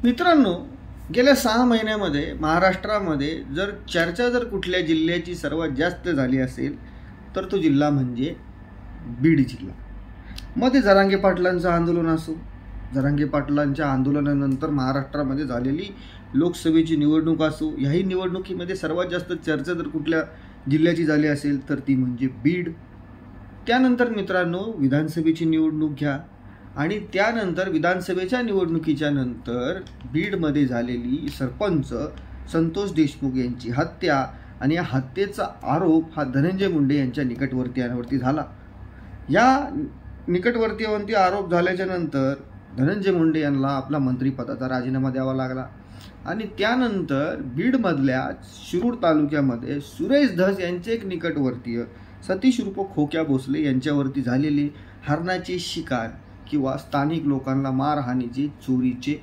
मित्रांनो, गेल्या 6 महिन्यामध्ये महाराष्ट्रामध्ये चर्चा कुठल्या जिल्ह्याची सर्वात जास्त झाली असेल तर तो जिल्हा म्हणजे बीड जिल्हा. मग ते जरांगे पाटलांचं आंदोलन असो, जरांगे पाटलांच्या आंदोलनानंतर महाराष्ट्रामध्ये झालेली लोकसभेची निवडणूक असो, याही निवडणुकीमध्ये सर्वात जास्त चर्चा कुठल्या जिल्ह्याची झाली असेल तर ती म्हणजे बीड. त्यानंतर मित्रांनो, विधानसभेची निवडणूक घ्या आणि त्यानंतर विधानसभेच्या निवडणुकीच्या नंतर बीडमध्ये झालेली सरपंच संतोष देशमुख यांची हत्या आणि या हत्येचा आरोप हा धनंजय मुंडे यांच्या निकटवर्तीयांवरती झाला. या निकटवर्तीयांवरती आरोप झाल्याच्या नंतर धनंजय मुंडे यांना आपला मंत्रिपदाचा राजीनामा द्यावा लागला आणि त्यानंतर बीडमधल्या शिरूर तालुक्यामध्ये सुरेश धस यांचे एक निकटवर्तीय सतीश उर्फ खोक्या भोसले यांच्यावरती झालेले हरणाचे शिकार किंवा स्थानिक लोकांना मारहाणीचे चोरीचे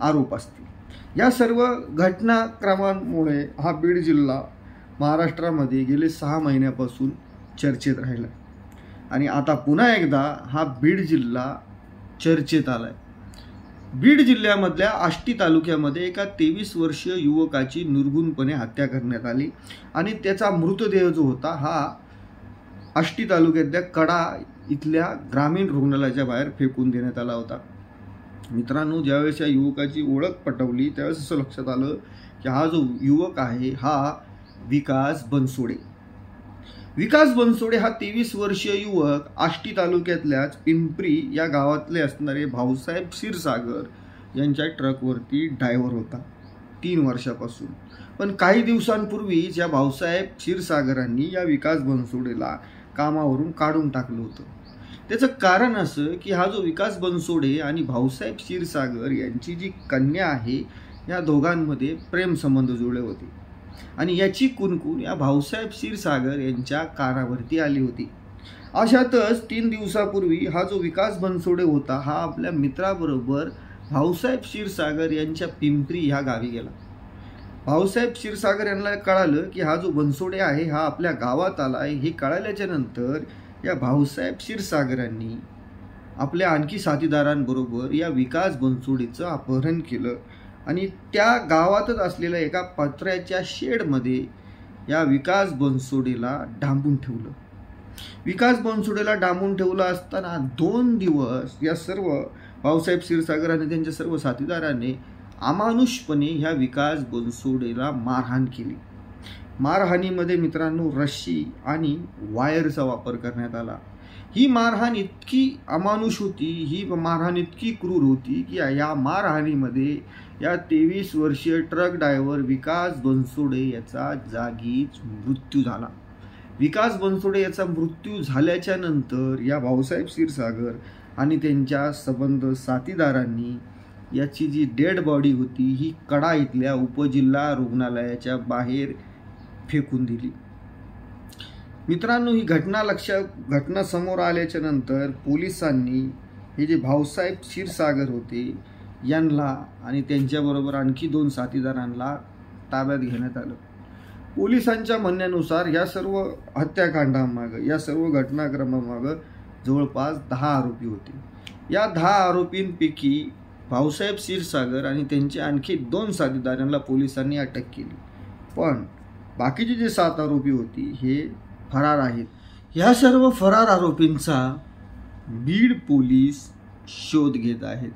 आरोप असतील. या सर्व घटनाक्रमांमुळे हा बीड जिल्हा महाराष्ट्रामध्ये गेले 6 महिन्यापासून चर्चेत राहिला आणि आता पुन्हा एकदा हा बीड जिल्हा चर्चेत आलाय. बीड जिल्ह्यामधल्या आष्टी तालुक्यामध्ये एका 23 वर्षीय युवकाची निर्घृणपणे हत्या करण्यात आली आणि त्याचा मृतदेह जो होता हा आष्टी तालुक्यातल्या कडा इथल्या ग्रामीण रुग्णालयाच्या बाहेर फेकून देण्यात आला होता. मित्रांनो, ज्यावेळेस या युवकाची ओळख पटवली त्यावेळेस असं लक्षात आलं की हा जो युवक आहे हा विकास बनसोडे. विकास बनसोडे हा 23 वर्षीय युवक आष्टी तालुक्यातल्याच पिंपरी या गावातले असणारे भाऊसाहेब क्षीरसागर यांच्या ट्रकवरती ड्रायव्हर होता 3 वर्षापासून. पण काही दिवसांपूर्वीच या भाऊसाहेब क्षीरसागरांनी या विकास बनसोडेला कामावरून काढून टाकलं होतं. त्याचं कारण असं की हा जो विकास बनसोडे आणि भाऊसाहेब क्षीरसागर यांची जी कन्या आहे या दोघांमध्ये प्रेमसंबंध जुळले होते आणि याची कुणकुण या भाऊसाहेब क्षीरसागर यांच्या कानावरती आली होती. अशातच 3 दिवसापूर्वी हा जो विकास बनसोडे होता हा आपल्या मित्राबरोबर भाऊसाहेब क्षीरसागर यांच्या पिंपरी ह्या गावी गेला. भाऊसाहेब क्षीरसागर यांना कळालं की हा जो बनसोडे आहे हा आपल्या गावात आला आहे. हे कळाल्याच्या नंतर या भाऊसाहेब क्षीरसागरांनी आपल्या आणखी साथीदारांबरोबर या विकास बनसोडेचं अपहरण केलं आणि त्या गावातच असलेल्या एका पत्र्याच्या शेडमध्ये या विकास बनसोडेला डांबून ठेवलं. विकास बनसोडेला डांबून ठेवलं असताना 2 दिवस या सर्व भाऊसाहेब क्षीरसागर आणि त्यांच्या सर्व साथीदारांनी अमानुषपणे ह्या विकास बनसोडेला मारहाण केली. मारहाणीमध्ये मित्रांनो रस्सी आणि वायरचा वापर करण्यात आला. ही मारहाण इतकी अमानुष होती, ही मारहाण इतकी क्रूर होती की या मारहाणीमध्ये या 23 वर्षीय ट्रक ड्रायव्हर विकास बनसोडे याचा जागीच मृत्यू झाला. विकास बनसोडे याचा मृत्यू झाल्याच्या नंतर या भाऊसाहेब क्षीरसागर आणि त्यांच्या संबंध साथीदारांनी याची जी डेड बॉडी होती ही कडा इथल्या उपजिल्हा रुग्णालयाच्या बाहेर फेकून दिली. मित्रांनो, ही घटना समोर आल्याच्या नंतर पोलिसांनी हे जे भाऊसाहेब क्षीरसागर होते यांना आणि त्यांच्याबरोबर आणखी 2 साथीदारांना ताब्यात घेण्यात आलं. पोलिसांच्या म्हणण्यानुसार या सर्व हत्याकांडामागं या सर्व घटनाक्रमामागं जवळपास 10 आरोपी होते. या 10 आरोपींपैकी भाऊसाहेब क्षीरसागर आणि त्यांचे आणखी 2 साथीदारांना पोलिसांनी अटक केली. पण बाकीचे जे 7 आरोपी होती हे फरार आहेत. ह्या सर्व फरार आरोपींचा बीड पोलीस शोध घेत आहेत.